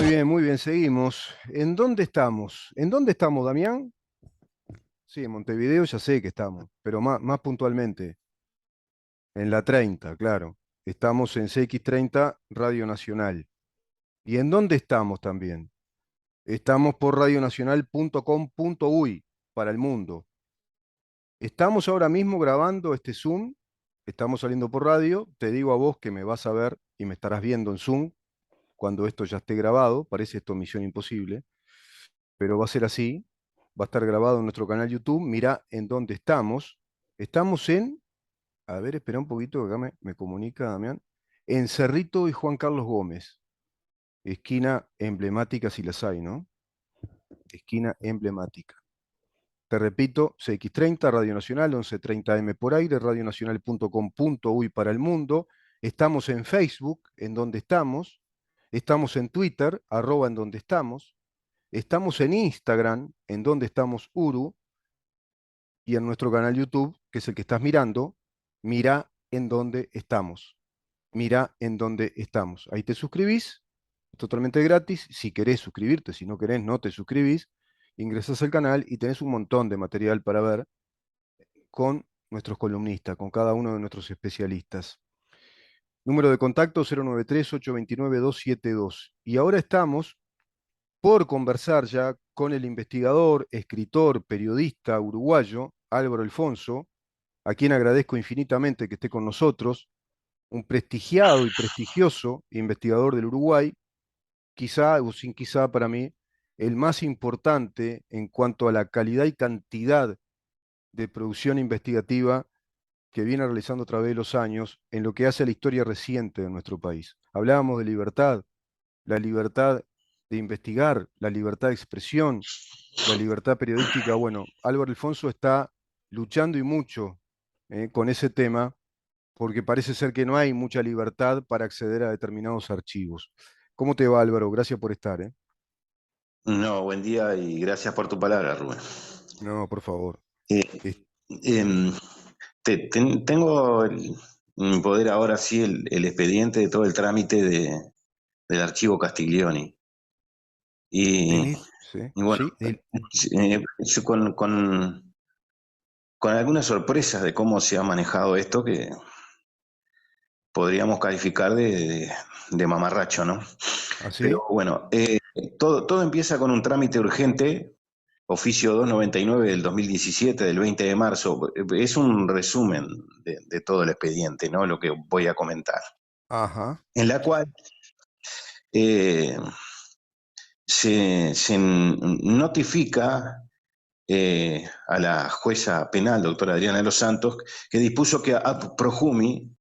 muy bien, seguimos. ¿En dónde estamos? ¿En dónde estamos, Damián? Sí, en Montevideo ya sé que estamos, pero más puntualmente, en la 30, claro. Estamos en CX30 Radio Nacional. ¿Y en dónde estamos también? Estamos por radionacional.com.uy para el mundo. Estamos ahora mismo grabando este Zoom, estamos saliendo por radio. Te digo a vos que me vas a ver y me estarás viendo en Zoom cuando esto ya esté grabado. Parece esto misión imposible, pero va a ser así. Va a estar grabado en nuestro canal YouTube. Mirá en dónde estamos. Estamos en, a ver, espera un poquito, que acá me comunica Damián, en Cerrito y Juan Carlos Gómez, esquina emblemática si las hay, ¿no? Esquina emblemática. Te repito, CX30, Radio Nacional, 11:30 AM por aire, radionacional.com.uy para el mundo. Estamos en Facebook, en donde estamos. Estamos en Twitter, @ en donde estamos. Estamos en Instagram, en donde estamos Uru, y en nuestro canal YouTube, que es el que estás mirando, mira en dónde estamos. Mira en dónde estamos. Ahí te suscribís, es totalmente gratis. Si querés suscribirte, si no querés, no te suscribís. Ingresás al canal y tenés un montón de material para ver con nuestros columnistas, con cada uno de nuestros especialistas. Número de contacto 093-829-272. Y ahora estamos por conversar ya con el investigador, escritor, periodista uruguayo Álvaro Alfonso, a quien agradezco infinitamente que esté con nosotros, un prestigiado y prestigioso investigador del Uruguay, quizá o sin quizá para mí, el más importante en cuanto a la calidad y cantidad de producción investigativa que viene realizando a través de los años en lo que hace a la historia reciente de nuestro país. Hablábamos de libertad, la libertad de investigar, la libertad de expresión, la libertad periodística. Bueno, Álvaro Alfonso está luchando y mucho con ese tema porque parece ser que no hay mucha libertad para acceder a determinados archivos. ¿Cómo te va, Álvaro? Gracias por estar. No, buen día y gracias por tu palabra, Rubén. No, por favor. Eh, Es- em, tengo en mi poder ahora sí el expediente de todo el trámite del archivo Castiglioni. Y, Sí, y bueno, sí, yo con algunas sorpresas de cómo se ha manejado esto que podríamos calificar de mamarracho, ¿no? Pero así. bueno, todo empieza con un trámite urgente. Oficio 299 del 2017, del 20 de marzo. Es un resumen de todo el expediente, ¿no? Lo que voy a comentar. Ajá. En la cual eh, se notifica a la jueza penal, doctora Adriana de los Santos, que dispuso que a Projumi,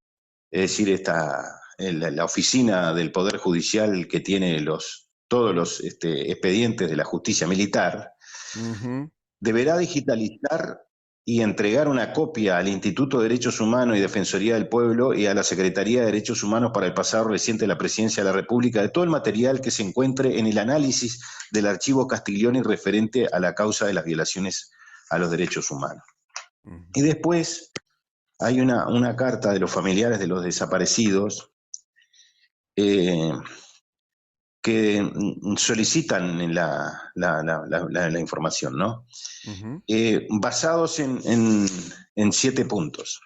es decir, la oficina del Poder Judicial que tiene todos los expedientes de la justicia militar, Ujú. deberá digitalizar y entregar una copia al Instituto de Derechos Humanos y Defensoría del Pueblo y a la Secretaría de Derechos Humanos para el pasado reciente de la Presidencia de la República de todo el material que se encuentre en el análisis del archivo Castiglioni referente a la causa de las violaciones a los derechos humanos. Y Ujú. después hay una carta de los familiares de los desaparecidos eh, que solicitan la información, ¿no? Ujú. Basados en 7 puntos.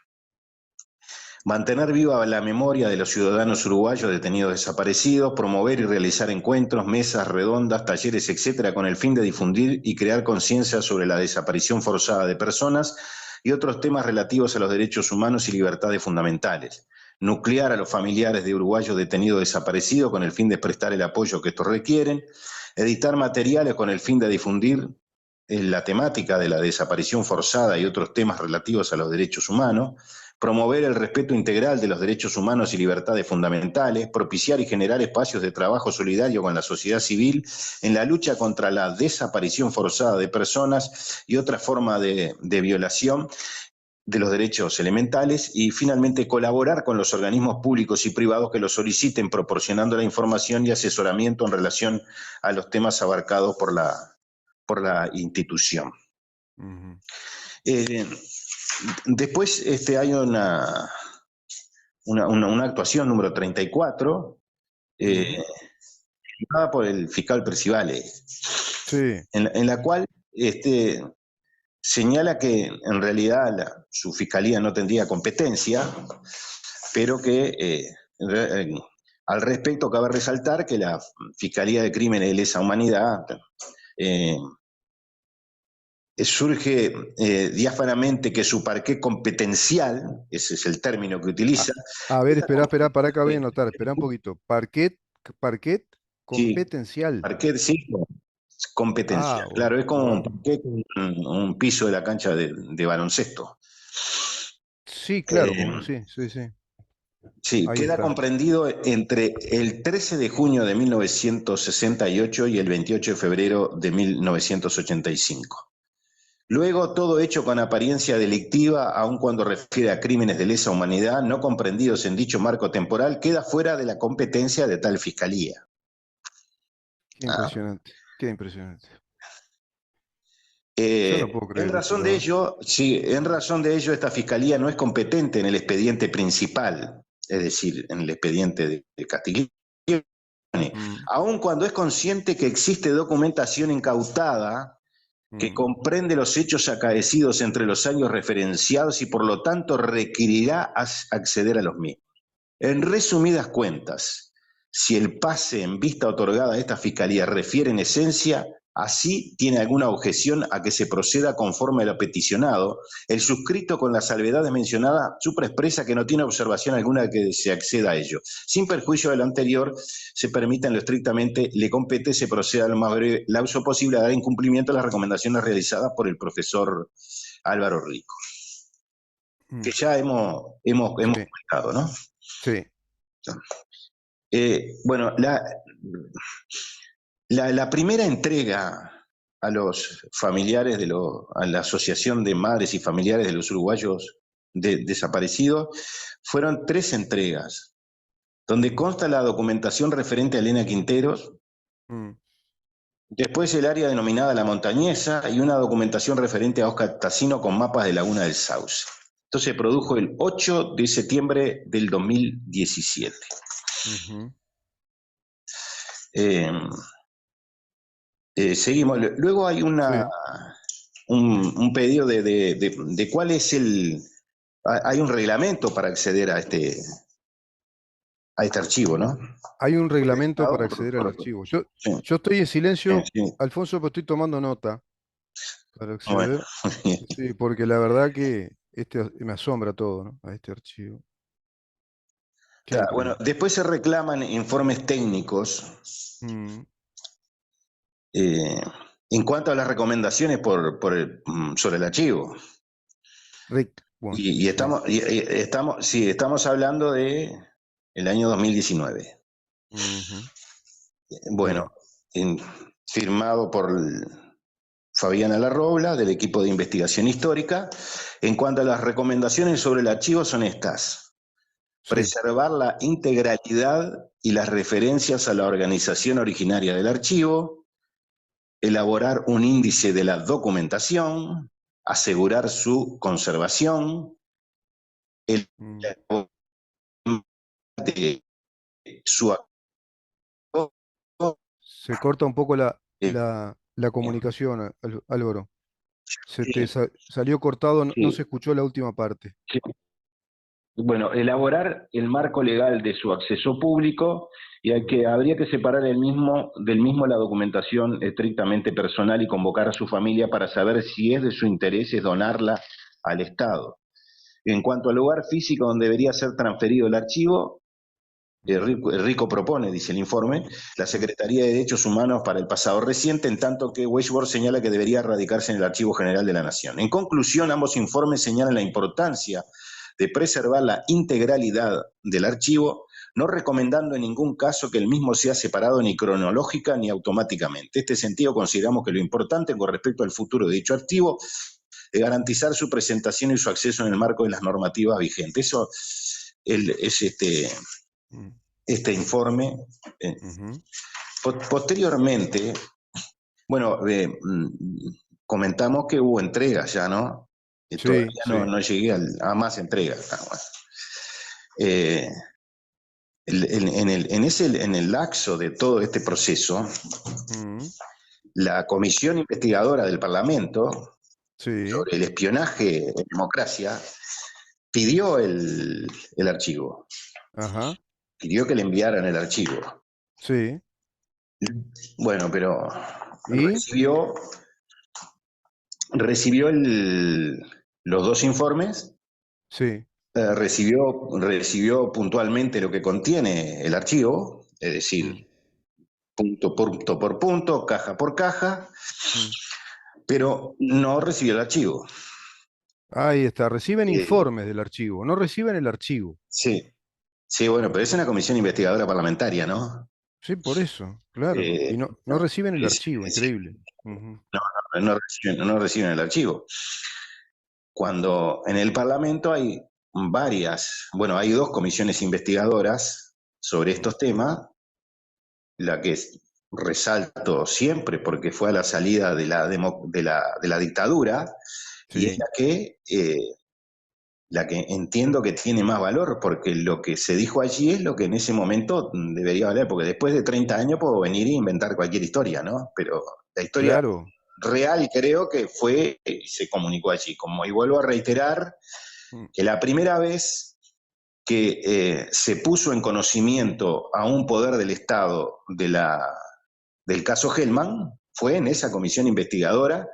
Mantener viva la memoria de los ciudadanos uruguayos detenidos desaparecidos, promover y realizar encuentros, mesas redondas, talleres, etcétera, con el fin de difundir y crear conciencia sobre la desaparición forzada de personas y otros temas relativos a los derechos humanos y libertades fundamentales. Nuclear a los familiares de uruguayos detenidos desaparecidos con el fin de prestar el apoyo que estos requieren. Editar materiales con el fin de difundir la temática de la desaparición forzada y otros temas relativos a los derechos humanos, promover el respeto integral de los derechos humanos y libertades fundamentales, propiciar y generar espacios de trabajo solidario con la sociedad civil en la lucha contra la desaparición forzada de personas y otra forma de violación de los derechos elementales y finalmente colaborar con los organismos públicos y privados que lo soliciten proporcionando la información y asesoramiento en relación a los temas abarcados por la institución. Ujú. Eh, Después hay una actuación número 34, eh, Ujú. firmada por el fiscal Percivale, Sí, en la cual señala que en realidad su fiscalía no tendría competencia, pero que al respecto cabe resaltar que la Fiscalía de Crímenes de Lesa Humanidad eh, surge diáfanamente que su parqué competencial, ese es el término que a, utiliza, a ver, queda espera, para acá voy a comprometido anotar, espera un poquito. Parquet sí, competencial. parqué sí, Ah, competencial. Claro, es como un bueno. parqué con un piso de la cancha de baloncesto. Sí, claro, Eh, como sí, sí, sí. sí, Ahí queda está. comprendido entre el 13 de junio de 1968 y el 28 de febrero de 1985. Luego, todo hecho con apariencia delictiva, aun cuando refiere a crímenes de lesa humanidad no comprendidos en dicho marco temporal, queda fuera de la competencia de tal fiscalía. Qué Ah. impresionante, qué impresionante. Yo no puedo En creer esto, razón la de verdad. ello, sí, en razón de ello, esta fiscalía no es competente en el expediente principal, es decir, en el expediente de Castiglione, Mm, aun cuando es consciente que existe documentación incautada que mm, comprende los hechos acaecidos entre los años referenciados y por lo tanto requerirá acceder a los mismos. En resumidas cuentas, si el pase en vista otorgada a esta fiscalía refiere en esencia, así tiene alguna objeción a que se proceda conforme a lo peticionado, el suscrito con las salvedades mencionadas supraexpresa que no tiene observación alguna de que se acceda a ello. Sin perjuicio de lo anterior, se permita en lo estrictamente le compete, se proceda lo más breve lapso posible a dar incumplimiento a las recomendaciones realizadas por el profesor Álvaro Rico, que mm. ya hemos Sí, comentado, ¿no? sí, Bueno, la primera entrega a los familiares a la Asociación de Madres y Familiares de los Uruguayos Desaparecidos fueron 3 entregas, donde mm, consta la documentación referente a Elena Quinteros, mm. después el área denominada La Montañesa y una documentación referente a Oscar Tassino con mapas de Laguna del Sauce. Esto se produjo el 8 de septiembre del 2017. Ujú. Eh, seguimos. Luego hay Sí, un pedido de cuál es el... Hay un reglamento para acceder a este archivo, ¿no? hay un reglamento Dado para acceder al archivo. Yo, sí, yo estoy en silencio, sí. Alfonso, pero estoy tomando nota para Bueno, acceder. Sí, porque la verdad que me asombra todo, ¿no? A este archivo. Qué claro, bueno, increíble. después se reclaman informes técnicos Mm, eh, en cuanto a las recomendaciones sobre el archivo. bueno, Y sí. sí, estamos hablando de el año 2019. Ujú. Bueno, Bien. en- firmado por Fabiana Larrobla, del equipo de investigación histórica. En cuanto a las recomendaciones sobre el archivo, son estas: Sí. preservar la integralidad y las referencias a la organización originaria del archivo, elaborar un índice de la documentación, asegurar su conservación, Mm. elaborar su Se corta un poco la comunicación, Álvaro. Salió cortado, no, no se escuchó la última parte. bueno, elaborar el marco legal de su acceso público y Mm, habría que separar del mismo la documentación estrictamente personal y convocar a su familia para saber si es de su interés es donarla al Estado. En cuanto al lugar físico donde debería ser transferido el archivo, mm, Rico propone, dice el informe, la mm, Secretaría de Derechos Humanos para el pasado reciente, en tanto que Westworld señala que debería radicarse en el Archivo General de la Nación. En conclusión, ambos informes señalan la importancia de preservar la integralidad del archivo, no recomendando en ningún caso que el mismo sea separado ni cronológica ni automáticamente. En este sentido, consideramos que lo importante con respecto al futuro de dicho archivo es garantizar su presentación y su acceso en el marco de las normativas vigentes. Eso es mm, este informe. Eh, ujú. Posteriormente, bueno, comentamos que hubo entregas ya, ¿no? Sí, Todavía sí. no llegué a más entregas. Bueno. Eh, en el lapso de todo este proceso, Mm, la comisión investigadora del Parlamento sí, sobre el espionaje en democracia pidió el archivo, ajá, pidió que le enviaran el archivo. sí. Bueno, pero ¿Y? recibió los dos informes, Sí. recibió puntualmente lo que contiene el archivo, es decir, Mm, punto por punto, caja por caja, mm. pero no recibió el archivo. Ahí está, reciben Eh, informes del archivo, no reciben el archivo. sí, sí, bueno, pero es una comisión investigadora parlamentaria, ¿no? Sí, por eso, claro. Eh, Y no reciben el archivo, es decir, increíble. Ujú. no reciben el archivo. Cuando en el Parlamento hay bueno, hay dos comisiones investigadoras sobre Mm, estos temas, la que resalto siempre porque fue a la salida de la dictadura y es sí, la que entiendo que tiene más valor, porque lo que se dijo allí es lo que en ese momento debería valer, porque después de 30 años puedo venir e inventar cualquier historia, ¿no? Pero la historia claro. real creo que fue, se comunicó allí. Como, y vuelvo a reiterar Mm, que la primera vez que se puso en conocimiento a un poder del Estado del caso Hellman fue en esa comisión investigadora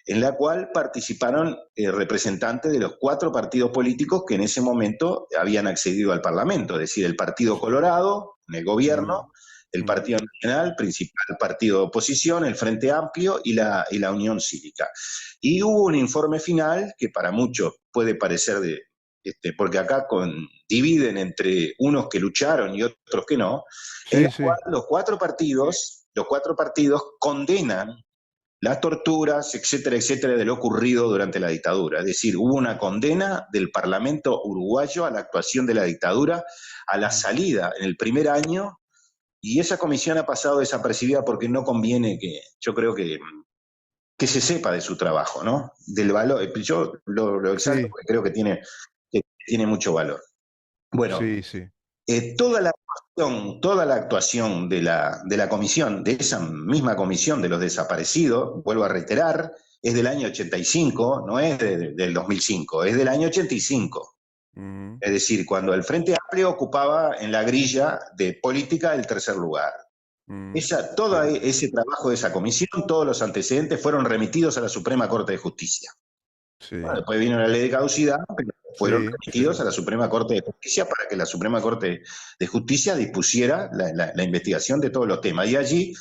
en la cual participaron representantes de los cuatro partidos políticos que en ese momento habían accedido al Parlamento, es decir, el Partido Colorado en el gobierno, mm, el mm. Partido Nacional, principal partido de oposición, el Frente Amplio y la Unión Cívica. Y hubo un informe final que para muchos puede parecer porque acá dividen entre unos que lucharon y otros que no, en la Sí, cual sí. los cuatro partidos condenan las torturas, etcétera, etcétera, de lo ocurrido durante la dictadura. Es decir, hubo una condena del Parlamento uruguayo a la actuación de la dictadura, a la Mm, salida en el primer año, y esa comisión ha pasado desapercibida porque no conviene yo creo que se sepa de su trabajo, ¿no? Del valor, yo lo exalto sí, porque creo que tiene mucho valor. Bueno, sí, sí. toda la actuación de la comisión, de esa misma comisión de los desaparecidos, vuelvo a reiterar, es del año 85, no es del 2005, es del año 85. Mm, Es decir, cuando el Frente Amplio ocupaba en la grilla de política el tercer lugar. mm, Todo sí, ese trabajo de esa comisión, todos los antecedentes fueron remitidos a la Suprema Corte de Justicia. Bueno, sí, después vino la ley de caducidad, pero fueron sí, remitidos sí. a la Suprema Corte de Justicia para que la Suprema Corte de Justicia dispusiera la investigación de todos los temas. Y allí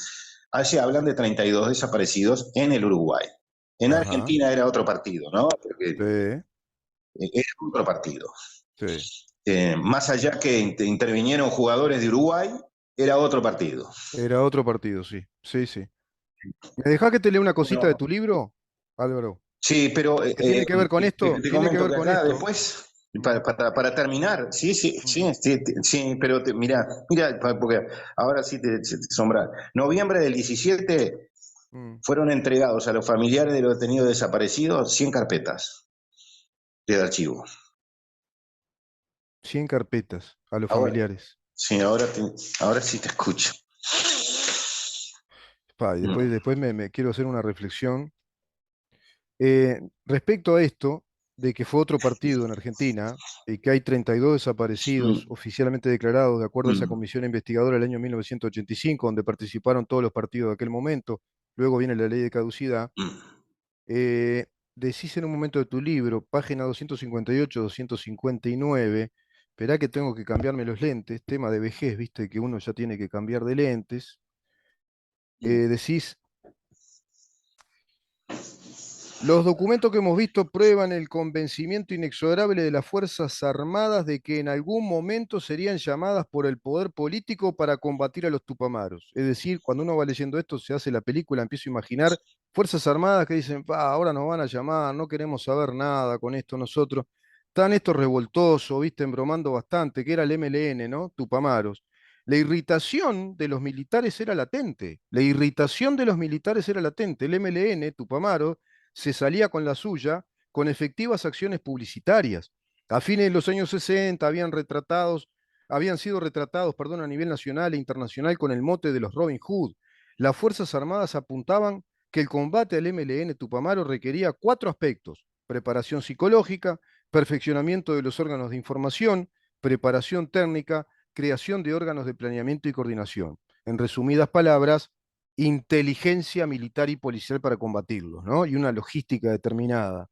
se hablan de 32 desaparecidos en el Uruguay. En Ajá. Argentina era otro partido, ¿no? Porque Sí, era otro partido. sí. Más allá que intervinieron jugadores de Uruguay, era otro partido. Era otro partido, sí. Sí, sí. ¿Me dejás que te lea una cosita de Bueno, tu libro, Álvaro? sí, pero ¿Qué tiene que ver con esto? te Tiene que comento ver que con acá esto. después, Mm, para terminar, sí, sí, mm, sí, sí, sí, pero mira, porque ahora sí te asombra. Noviembre del 17 mm. fueron entregados a los familiares de los detenidos desaparecidos 100 carpetas de archivo. 100 carpetas a los Ahora, familiares. sí, ahora sí te escucho. Pa, y Mm, después me quiero hacer una reflexión. Respecto a esto, de que fue otro partido en Argentina y que hay 32 desaparecidos mm, oficialmente declarados de acuerdo a esa mm, comisión investigadora del año 1985, donde participaron todos los partidos de aquel momento, luego viene la ley de caducidad, mm. decís en un momento de tu libro, página 258, 259, esperá que tengo que cambiarme los lentes, tema de vejez, viste que uno ya tiene que cambiar de lentes, decís, los documentos que hemos visto prueban el convencimiento inexorable de las Fuerzas Armadas de que en algún momento serían llamadas por el poder político para combatir a los tupamaros. Es decir, cuando uno va leyendo esto, se hace la película, empiezo a imaginar Fuerzas Armadas que dicen, "Pa, ahora nos van a llamar, no queremos saber nada con esto nosotros. Están estos revoltosos, viste, embromando bastante, que era el MLN, ¿no? Tupamaros. La irritación de los militares era latente. La irritación de los militares era latente. El MLN, Tupamaro, se salía con la suya con efectivas acciones publicitarias. A fines de los años 60 habían retratados habían sido retratados, perdón, a nivel nacional e internacional con el mote de los Robin Hood. Las Fuerzas Armadas apuntaban que el combate al MLN Tupamaro requería cuatro aspectos: preparación psicológica, perfeccionamiento de los órganos de información, preparación técnica, creación de órganos de planeamiento y coordinación. En resumidas palabras, inteligencia militar y policial para combatirlos, ¿no? Y una logística determinada.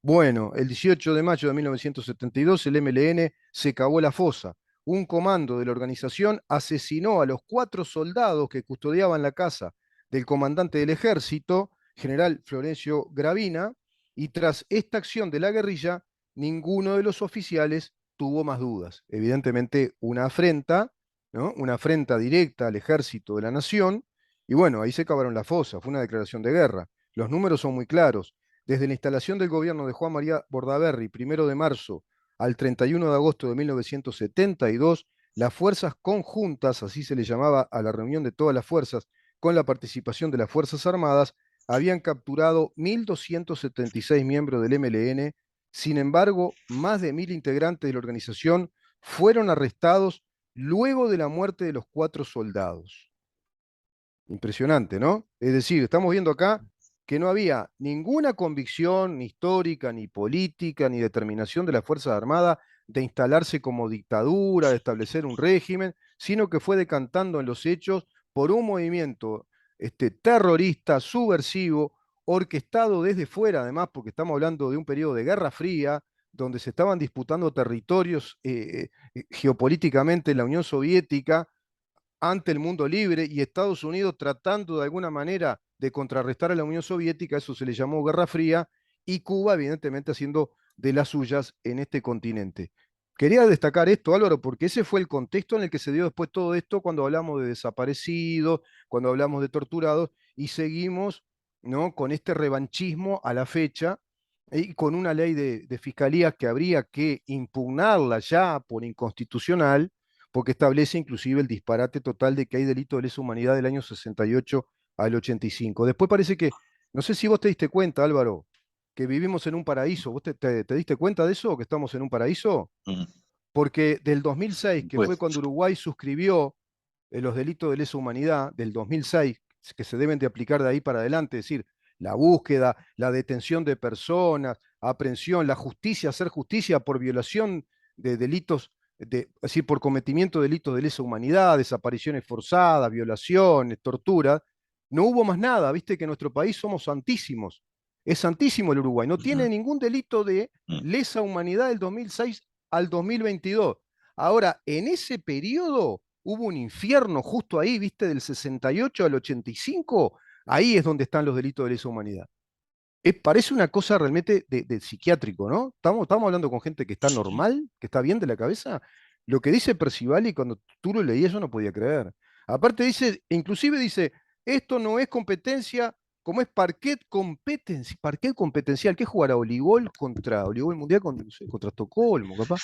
Bueno, el 18 de mayo de 1972 el MLN se cavó la fosa. Un comando de la organización asesinó a los cuatro soldados que custodiaban la casa del comandante del ejército, general Florencio Gravina, y tras esta acción de la guerrilla, ninguno de los oficiales tuvo más dudas. Evidentemente una afrenta, ¿no? Una afrenta directa al ejército de la nación, y bueno, ahí se cavaron la fosa, fue una declaración de guerra. Los números son muy claros. Desde la instalación del gobierno de Juan María Bordaberry, 1 de marzo al 31 de agosto de 1972, las fuerzas conjuntas, así se le llamaba a la reunión de todas las fuerzas, con la participación de las Fuerzas Armadas, habían capturado 1.276 miembros del MLN. Sin embargo, más de 1.000 integrantes de la organización fueron arrestados luego de la muerte de los cuatro soldados. Impresionante, ¿no? Es decir, estamos viendo acá que no había ninguna convicción, ni histórica, ni política, ni determinación de las Fuerzas Armadas de instalarse como dictadura, de establecer un régimen, sino que fue decantando en los hechos por un movimiento terrorista, subversivo, orquestado desde fuera, además, porque estamos hablando de un periodo de Guerra Fría, donde se estaban disputando territorios geopolíticamente en la Unión Soviética ante el mundo libre, y Estados Unidos tratando de alguna manera de contrarrestar a la Unión Soviética. Eso se le llamó Guerra Fría, y Cuba evidentemente haciendo de las suyas en este continente. Quería destacar esto, Álvaro, porque ese fue el contexto en el que se dio después todo esto cuando hablamos de desaparecidos, cuando hablamos de torturados, y seguimos, ¿no?, con este revanchismo a la fecha, y con una ley de fiscalía que habría que impugnarla ya por inconstitucional, porque establece inclusive el disparate total de que hay delito de lesa humanidad del año 68 al 85. Después parece que, no sé si vos te diste cuenta, Álvaro, que vivimos en un paraíso. ¿Vos te diste cuenta de eso, que estamos en un paraíso? Mm. Porque del 2006, que fue Pues, cuando Uruguay suscribió los delitos de lesa humanidad, del 2006, que se deben de aplicar de ahí para adelante, es decir, la búsqueda, la detención de personas, aprehensión, la justicia, hacer justicia por violación de delitos, es decir, por cometimiento de delitos de lesa humanidad, desapariciones forzadas, violaciones, tortura. No hubo más nada, viste que en nuestro país somos santísimos. Es santísimo el Uruguay, no tiene ningún delito de lesa humanidad del 2006 al 2022. Ahora, en ese periodo hubo un infierno justo ahí, viste, del 68 al 85, ahí es donde están los delitos de lesa humanidad. Parece una cosa realmente de psiquiátrico, ¿no? Estamos hablando con gente que está sí. normal, que está bien de la cabeza. Lo que dice Percivali, cuando tú lo leías, yo no podía creer. Aparte dice, inclusive dice, esto no es competencia, como es parquet competencial. ¿Qué jugará Oligol Mundial no sé, contra Estocolmo, capaz?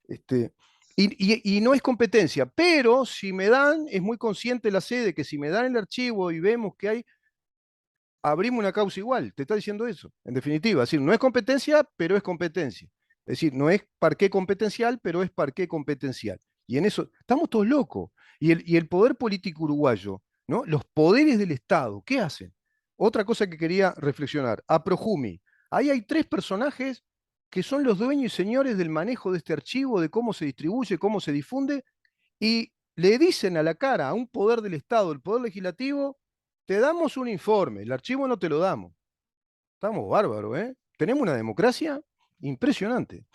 Este, y no es competencia, pero si me dan, es muy consciente la sede que si me dan el archivo y vemos que hay, abrimos una causa igual. Te está diciendo eso, en definitiva. Es decir, no es competencia, pero es competencia. Es decir, no es parqué competencial, pero es parqué competencial. Y en eso, estamos todos locos. Y el poder político uruguayo, ¿no? Los poderes del Estado, ¿qué hacen? Otra cosa que quería reflexionar, a Projumi. Ahí hay tres personajes que son los dueños y señores del manejo de este archivo, de cómo se distribuye, cómo se difunde, y le dicen a la cara a un poder del Estado, el poder legislativo: te damos un informe, el archivo no te lo damos. Estamos bárbaros, ¿eh? Tenemos una democracia impresionante.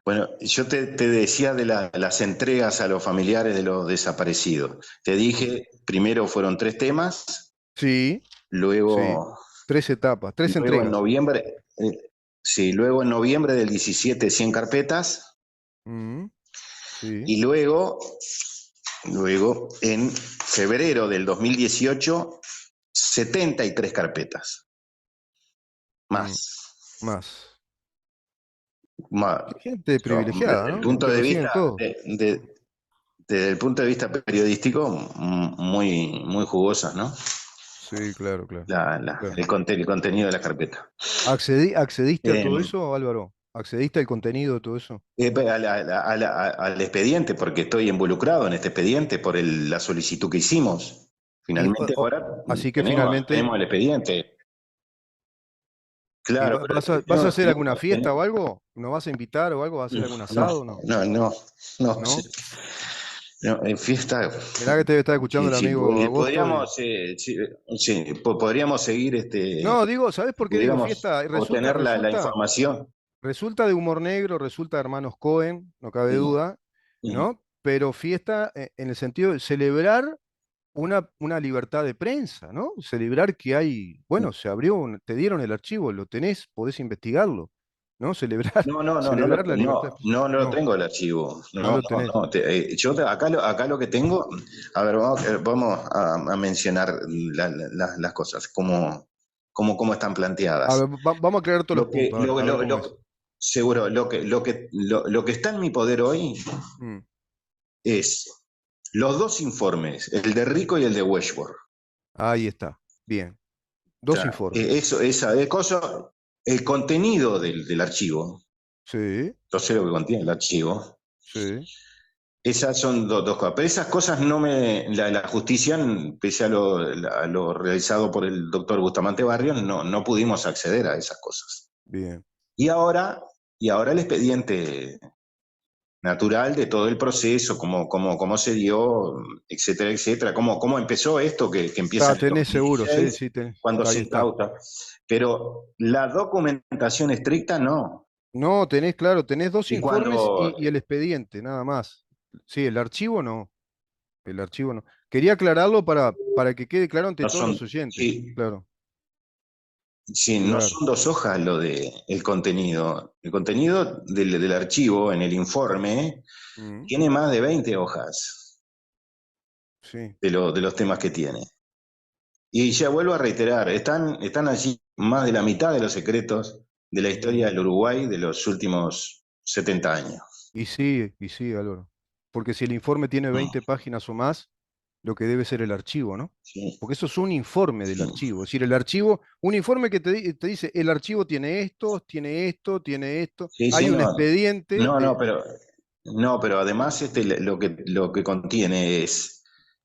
Bueno, yo te decía de las entregas a los familiares de los desaparecidos. Te Mm. dije, primero fueron tres temas, Sí, sí. luego, 3 etapas, tres luego en entregas. noviembre, sí, luego en noviembre del 17, 100 carpetas, Mm, sí. y luego en febrero del 2018, 73 carpetas. Mm, Más. más. más. Qué gente Yo, privilegiada, desde el ¿no? Los punto que de reciben vista todo. desde el punto de vista periodístico, muy, muy jugosas, ¿no? Sí, claro, claro. Claro. El contenido de la carpeta. ¿Accediste a Eh, todo eso, Álvaro? ¿Accediste al contenido de todo eso? Al expediente, porque estoy involucrado en este expediente por la solicitud que hicimos. Y, Finalmente ahora así que tenemos finalmente, el expediente. ¿y Claro, pero vas a hacer alguna fiesta o algo? ¿No vas a invitar o algo? ¿Vas a hacer algún no, asado? No, no, no, no, sí, ¿no? no, en fiesta. Mirá que te está escuchando Sí, el sí, amigo Agosto. podríamos, sí, sí, podríamos seguir, No, digo, ¿sabés por qué digo pudiéramos fiesta? obtener la información. Resulta de humor negro, resulta de hermanos Cohen, no cabe Sí, duda, sí. ¿no? Pero fiesta en el sentido de celebrar una libertad de prensa, ¿no? Celebrar que hay, bueno, se abrió, te dieron el archivo, lo tenés, podés investigarlo, ¿no? Celebrar, No, no, no, celebrar la libertad de prensa. no lo No, tengo el archivo. no No, lo no, tenés. no. Acá lo que tengo, a ver, vamos a mencionar las cosas, cómo están A ver, planteadas. vamos a aclarar todos los Lo que, puntos, a ver cómo es. seguro, lo que está en mi poder hoy Mm, es los dos informes, el de Rico y el de Westworld. ahí está, bien. O Dos sea, informes. esa cosa, el contenido del archivo, Sí, yo sé lo que contiene el archivo. sí. Esas son dos cosas. Pero esas cosas no me. La justicia, pese a lo realizado por el doctor Bustamante Barrios, no pudimos acceder a esas cosas. Bien. Y ahora, y ahora el expediente natural de todo el proceso, cómo se dio, etcétera, etcétera, cómo empezó esto que empieza Está, en el tenés seguro, sí, 2016, sí, tenés. cuando Ahí se está. incauta. Pero la documentación estricta no. No, tenés, claro, tenés dos Y informes cuando. y el expediente, nada más. Sí, el archivo no. El archivo no. Quería aclararlo para que quede claro ante No todos son. los oyentes. Sí, Claro, sí, no claro. son 2 hojas lo de el contenido. El contenido del archivo en el informe Mm, tiene más de 20 hojas sí. de los temas que tiene. Y ya vuelvo a reiterar, están allí más de la mitad de los secretos de la historia Mm. del Uruguay de los últimos 70 años. Y sí, Álvaro. Porque si el informe tiene Mm, 20 páginas o más, lo que debe ser el archivo, ¿no? sí, Porque eso es un informe del sí, archivo. Es decir, el archivo, un informe que te dice, el archivo tiene esto, tiene esto, tiene esto. sí, sí, Hay un no, expediente no, de... pero además lo que contiene es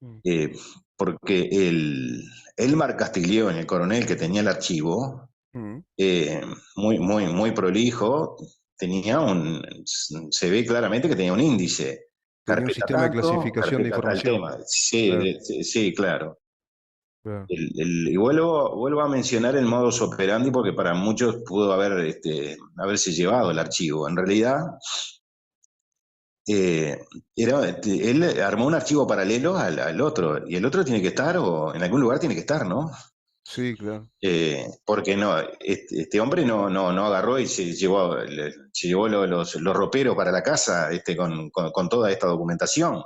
Mm, eh, porque Elmar Castiglione, el coronel que tenía el archivo, mm. eh, muy, muy, muy prolijo, se ve claramente que tenía un índice, Tenía un carpeta sistema de tanto, clasificación de carpeta tal información. tema. Sí, Claro, sí, sí, claro. claro. Y vuelvo a mencionar el modus operandi porque para muchos pudo haberse llevado el archivo. En realidad, eh, él armó un archivo paralelo al otro, y el otro tiene que estar, o en algún lugar tiene que estar, ¿no? Sí, claro. Porque no, este hombre no agarró y se llevó los roperos para la casa con toda esta documentación.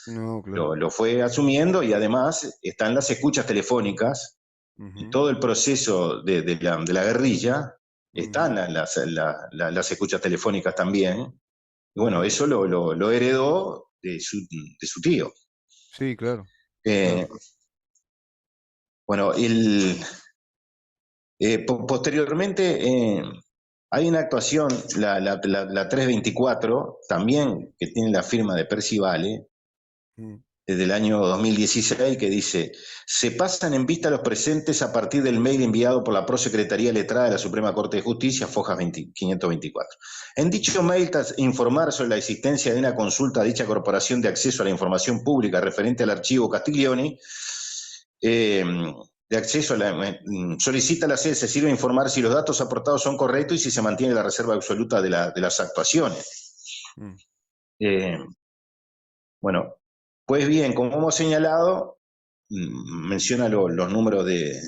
No, claro. Lo fue asumiendo y además están las escuchas telefónicas y Ujú, todo el proceso de la guerrilla, están ujú. las escuchas telefónicas también. Y bueno, Bien. eso lo heredó de su tío. Sí, claro, Eh, claro. bueno, posteriormente hay una actuación, la 324, también que tiene la firma de Percy Vale, Mm, desde el año 2016, que dice: se pasan en vista los presentes a partir del mail enviado por la Prosecretaría Letrada de la Suprema Corte de Justicia, Fojas 524. En dicho mail, tras informar sobre la existencia de una consulta a dicha Corporación de Acceso a la Información Pública referente al archivo Castiglioni, eh, de acceso solicita a la sede, se sirve informar si los datos aportados son correctos y si se mantiene la reserva absoluta de las actuaciones. mm. Eh, bueno, pues bien, como hemos señalado, menciona los números de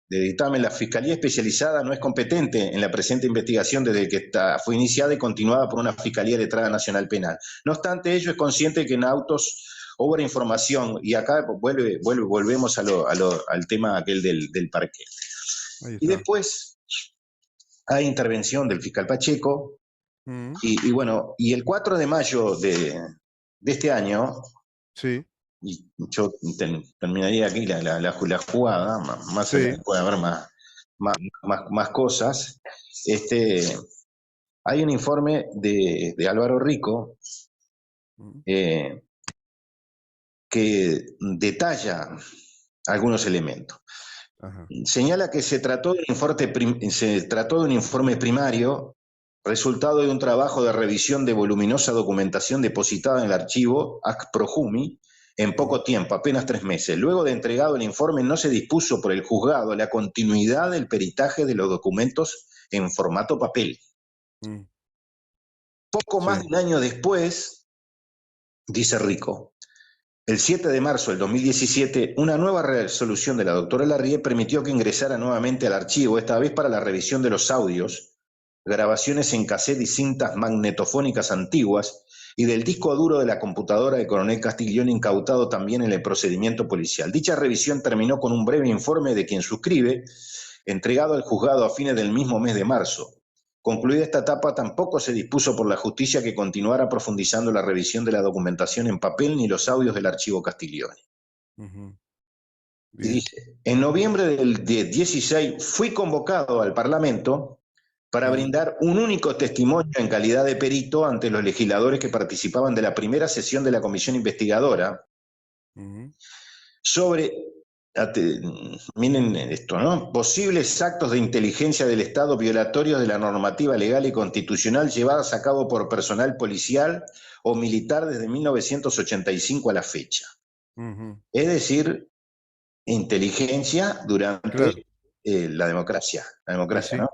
dictamen. La Fiscalía Especializada no es competente en la presente investigación desde que fue iniciada y continuada por una Fiscalía Letrada Nacional Penal. No obstante ello, es consciente de que en autos hubo información, y acá volvemos al tema aquel del parque. Ahí Y está. después hay intervención del fiscal Pacheco, Mm, y bueno, y el 4 de mayo de este año, sí, y yo terminaría aquí la jugada, más allá sí. puede haber más cosas. Este, hay un informe de Álvaro Rico Mm, eh, que detalla algunos elementos. ajá. Señala que se trató de un informe primario, resultado de un trabajo de revisión de voluminosa documentación depositada en el archivo ACPROJUMI en Mm, poco tiempo, apenas 3 meses. Luego de entregado el informe, no se dispuso por el juzgado la continuidad del peritaje de los documentos en formato papel. mm, Poco más sí. de un año después, dice Rico, el 7 de marzo del 2017, una nueva resolución de la doctora Larrie permitió que ingresara nuevamente al archivo, esta vez para la revisión de los audios, grabaciones en cassette y cintas magnetofónicas antiguas y del disco duro de la computadora de Coronel Castiglione incautado también en el procedimiento policial. Dicha revisión terminó con un breve informe de quien suscribe, entregado al juzgado a fines del mismo mes de marzo. Concluida esta etapa, tampoco se dispuso por la justicia que continuara profundizando la revisión de la documentación en papel ni los audios del archivo Castiglione. Ujú, Y bien. dice, en noviembre del 16 fui convocado al Parlamento para Mm, brindar un único testimonio en calidad de perito ante los legisladores que participaban de la primera sesión de la comisión investigadora ujú, sobre, miren esto, ¿no? Posibles actos de inteligencia del Estado violatorios de la normativa legal y constitucional llevadas a cabo por personal policial o militar desde 1985 a la fecha. ujú, Es decir, inteligencia claro. durante la Y democracia, sí, ¿no?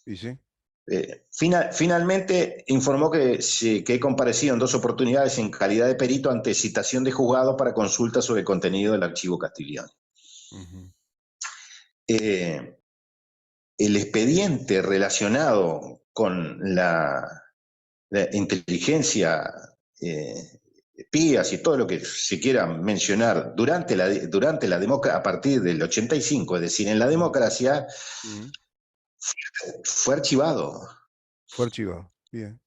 y sí. Finalmente informó que he comparecido en 2 oportunidades en calidad de perito ante citación de juzgado para consulta sobre el contenido del archivo Castiglione. Ujú, Eh, el expediente relacionado con la inteligencia, espías y todo lo que se quiera mencionar durante la democracia, a partir del 85, es decir, en la ujú, democracia, ujú. fue archivado. Fue archivado. Bien,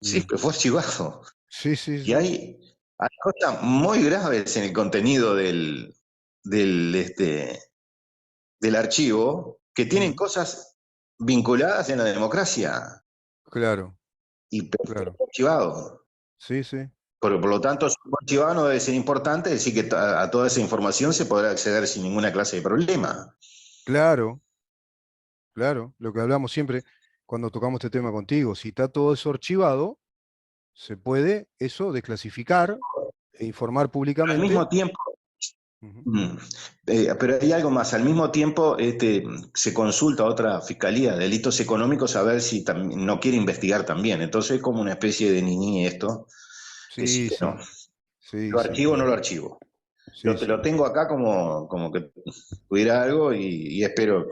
Sí, bien. pero fue archivado. Sí, sí, Y sí. hay cosas muy graves en el contenido del del archivo que tienen Mm, cosas vinculadas en la democracia claro, y claro. fue archivado. Sí, sí. Por lo tanto, si fue archivado no debe ser importante, decir que a toda esa información se podrá acceder sin ninguna clase de problema. Claro, claro. Lo que hablamos siempre cuando tocamos este tema contigo. Si está todo eso archivado, se puede eso desclasificar e informar Al públicamente. mismo tiempo, Ujú. mm, pero hay algo más. Al mismo tiempo, se consulta a otra fiscalía de delitos económicos a ver si no quiere investigar también. Entonces es como una especie de niñí esto, que sí Sí, que no. sí, sí, ¿Lo sí, archivo o no lo archivo? sí, Lo sí. tengo acá como que tuviera algo y espero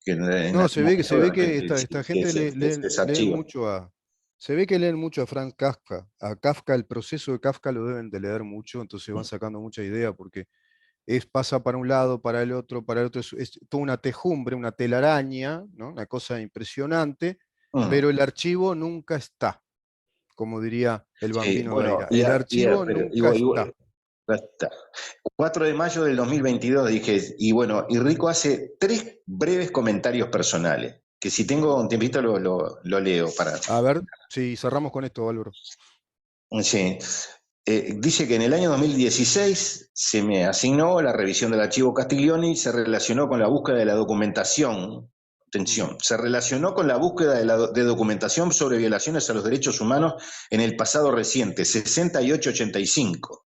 que en No, algún se ve momento que sí, esta que gente se leen desarchiva. mucho se ve que leen mucho a Franz Kafka. A Kafka, el proceso de Kafka lo deben de leer mucho, entonces van sacando mucha idea porque pasa para un lado, para el otro, es toda una tejumbre, una telaraña, ¿no? Una cosa impresionante, Mm, pero el archivo nunca está, como diría el sí, Bambino bueno, Veira. El archivo pero nunca está. ya está. 4 de mayo del 2022 dije, y bueno, y Rico hace 3 breves comentarios personales, que si tengo Ujú. un tiempito lo leo para... A ver, si cerramos con esto, Álvaro. Sí. Dice que en el año 2016 se me asignó la revisión del archivo Castiglioni y se relacionó con la búsqueda de la documentación. Mm, Atención, se relacionó con la búsqueda de documentación sobre violaciones a los derechos humanos en el pasado reciente, 68-85.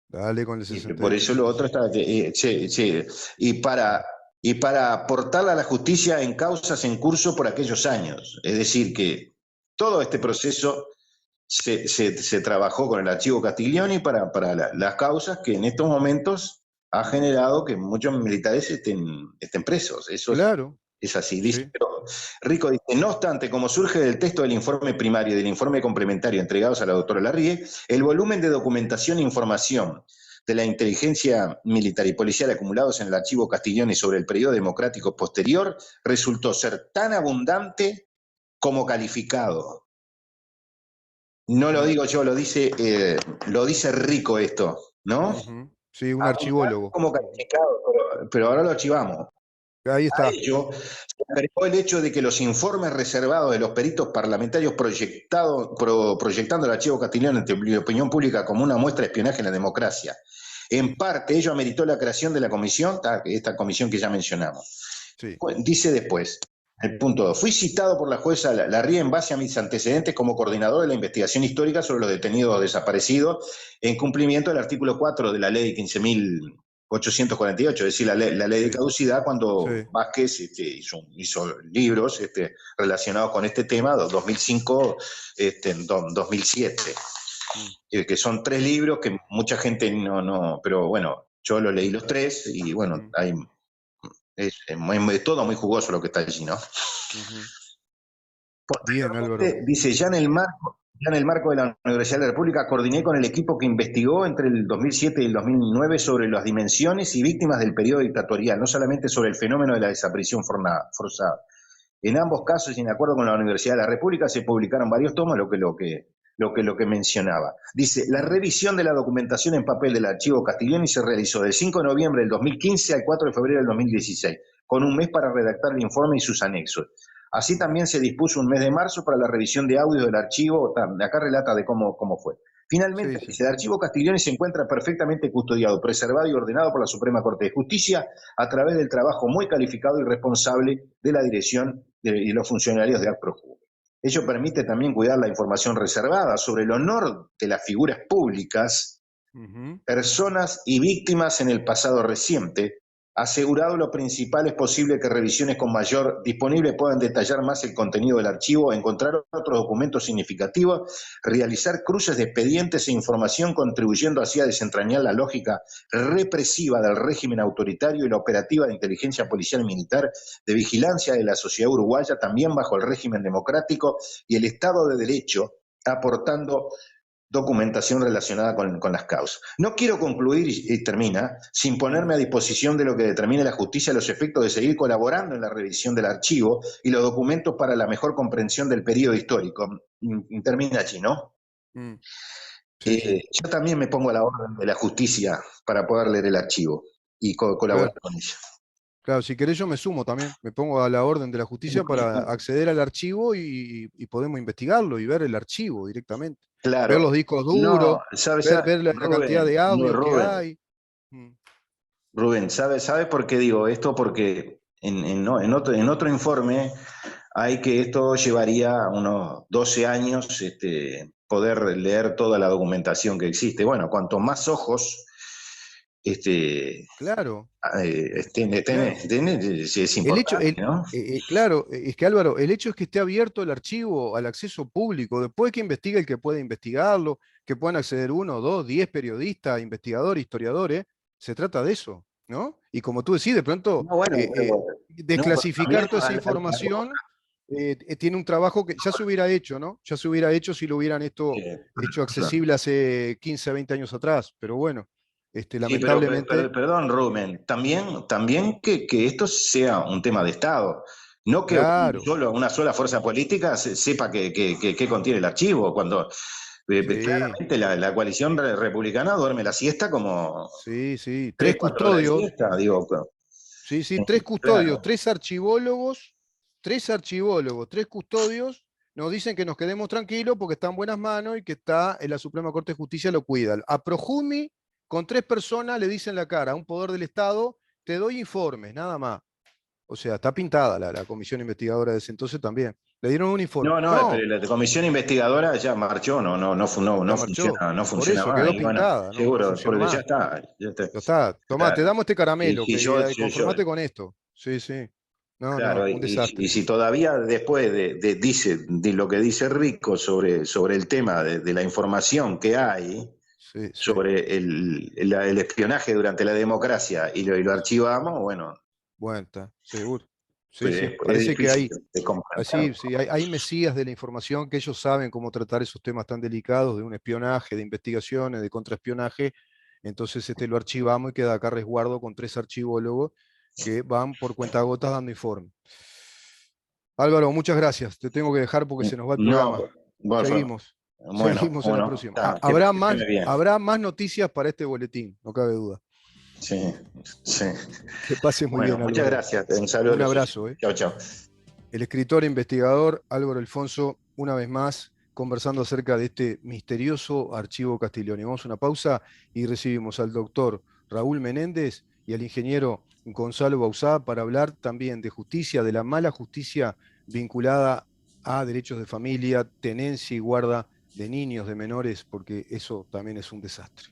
dale con el Y por eso lo otro 68-85. está, sí, sí. Y para, y para aportarla a la justicia en causas en curso por aquellos años. Es decir, que todo este Mm, proceso se trabajó con el archivo Castiglioni para las causas que en estos momentos ha mm. generado que muchos militares estén presos. Claro, Es así. Dice, sí. pero Rico dice, no obstante, como surge del texto del informe primario y del informe complementario entregados a la doctora Larrie, el volumen de documentación e información de la inteligencia militar y policial acumulados en el archivo Castiglioni sobre el periodo democrático posterior resultó ser tan abundante como calificado. No lo Mm, digo yo, lo dice Rico esto, ¿no? ujú. Sí, un Abundante archivólogo. como Ujú. calificado, pero ahora lo archivamos. Ahí A está. ello se agregó el hecho de que los informes reservados de los peritos parlamentarios proyectando el archivo Castiglione ante la opinión pública como una muestra de espionaje en la democracia. En parte, ello ameritó la creación de la comisión, esta comisión que ya mencionamos. Sí. Dice después, el punto 2, fui citado por la jueza Larría en base a mis antecedentes como coordinador de la investigación histórica sobre los detenidos desaparecidos en cumplimiento del artículo 4 de la ley 15.848, es decir, la ley de Sí. caducidad, cuando Sí. Vázquez hizo libros relacionados con este tema, 2005, 2007, Mm, que son 3 libros que mucha gente no, pero bueno, yo lo leí los 3 y bueno, mm, es todo muy jugoso lo que está allí, ¿no? ujú. Bien, Álvaro. Posteriormente, dice, ya en el marco de la Universidad de la República, coordiné con el equipo que investigó entre el 2007 y el 2009 sobre las dimensiones y víctimas del periodo dictatorial, no solamente sobre el fenómeno de la desaparición forzada. En ambos casos, y en acuerdo con la Universidad de la República, se publicaron varios tomos, lo que mencionaba. Dice, la Mm, revisión de la documentación en papel del archivo Castiglioni se realizó del 5 de noviembre del 2015 al 4 de febrero del 2016, con un mes para redactar el informe y sus anexos. Así mm, también se dispuso un mes de marzo para la revisión de audio del archivo, acá relata de cómo fue. sí, Finalmente, sí. dice, el archivo Castiglioni se encuentra perfectamente custodiado, preservado y ordenado por la Suprema Corte de Justicia a través del trabajo muy calificado y responsable de la dirección y los funcionarios de ACPROJU. Ello permite también cuidar la información reservada sobre el honor de las figuras públicas, Ujú. personas y víctimas en el pasado reciente. Asegurado lo principal, es posible que revisiones con mayor disponible puedan detallar más el contenido del archivo, encontrar otros documentos significativos, realizar cruces de expedientes e información, contribuyendo así a desentrañar la lógica represiva del régimen autoritario y la operativa de inteligencia policial y militar de vigilancia de la sociedad uruguaya, también bajo el régimen democrático y el Estado de Derecho, aportando documentación relacionada con las causas. No quiero concluir, y termina, sin Mm, ponerme a disposición de lo que determine la justicia a los efectos de seguir colaborando en la revisión del archivo y los documentos para la mejor comprensión del periodo histórico. Termina allí, ¿no? mm. Sí, sí. Yo también me pongo a la orden de la justicia para poder leer el archivo y colaborar Claro. con ella. Claro, si querés yo me sumo también, me pongo a la orden de la justicia para acceder al archivo y podemos investigarlo y ver el archivo directamente. Ver Claro. los discos No, duros, ¿sabes? ver la cantidad de audios que Rubén, hay. Mm, Rubén, ¿sabe por qué digo esto? Porque no, en otro informe hay que esto llevaría unos 12 años poder leer toda la documentación que existe. Bueno, cuanto más ojos este, claro, claro. es El hecho, importante, ¿no? claro, es que Álvaro, el hecho es que esté abierto el archivo al acceso público, después que investigue el que pueda investigarlo, que puedan acceder uno, dos, 10 periodistas, investigadores, historiadores, se trata de eso, ¿no? Y como tú decís, de pronto, No, bueno, pero también desclasificar toda esa información tiene un trabajo que ya se hubiera hecho, ¿no? Ya se hubiera hecho si lo hubieran hecho accesible hace 15, 20 años atrás, pero bueno, sí, pero, lamentablemente, perdón, Rubén, también que esto sea un tema de Estado, no que claro, una sola fuerza política sepa qué contiene el archivo, cuando sí. claramente la coalición republicana duerme la siesta como Sí, sí, 3, 4 horas de siesta, digo, sí, sí, tres custodios, claro. tres archivólogos, tres custodios, nos dicen que nos quedemos tranquilos porque está en buenas manos y que está en la Suprema Corte de Justicia, lo cuida. A Projumi, con tres personas le dicen la cara, a un poder del Estado, te doy informes, nada más. O sea, está pintada la comisión investigadora de ese entonces también. Le dieron un informe. No, no, No, pero la comisión investigadora ya marchó, ya marchó. no Por funciona eso más. quedó Y bueno, pintada, no seguro, funciona porque ya más. está, ya está. Ya está, tomá, te Claro. damos este Y caramelo, si yo, conformate con esto. Sí, sí. No, no, claro, un y desastre. si todavía después de lo que dice Rico sobre el tema de la información que hay Sí, sí. sobre el espionaje durante la democracia y lo archivamos, bueno, Bueno, está, seguro. Sí, pues sí. es Parece que difícil hay, de comprender. así, sí, hay mesías de la información que ellos saben cómo tratar esos temas tan delicados de un espionaje, de investigaciones, de contraespionaje. Entonces lo archivamos y queda acá resguardo con tres archivólogos que van por cuentagotas dando informe. Álvaro, muchas gracias. Te tengo que dejar porque se nos va el No, programa. Wolfram, Seguimos. bueno, Seguimos en la bueno, próxima. está, que Habrá esté más, bien. habrá más noticias para este boletín, no cabe duda. Sí, sí. Que pase muy Bueno, bien, muchas Álvaro. gracias. Un saludo a Un los suyos. abrazo, ¿eh? Chao, chao. El escritor e investigador Álvaro Alfonso, una vez más, conversando acerca de este misterioso archivo Castiglioni. Vamos a una pausa y recibimos al doctor Raúl Menéndez y al ingeniero Gonzalo Bauzá para hablar también de justicia, de la mala justicia vinculada a derechos de familia, tenencia y guarda de niños, de menores, porque eso también es un desastre.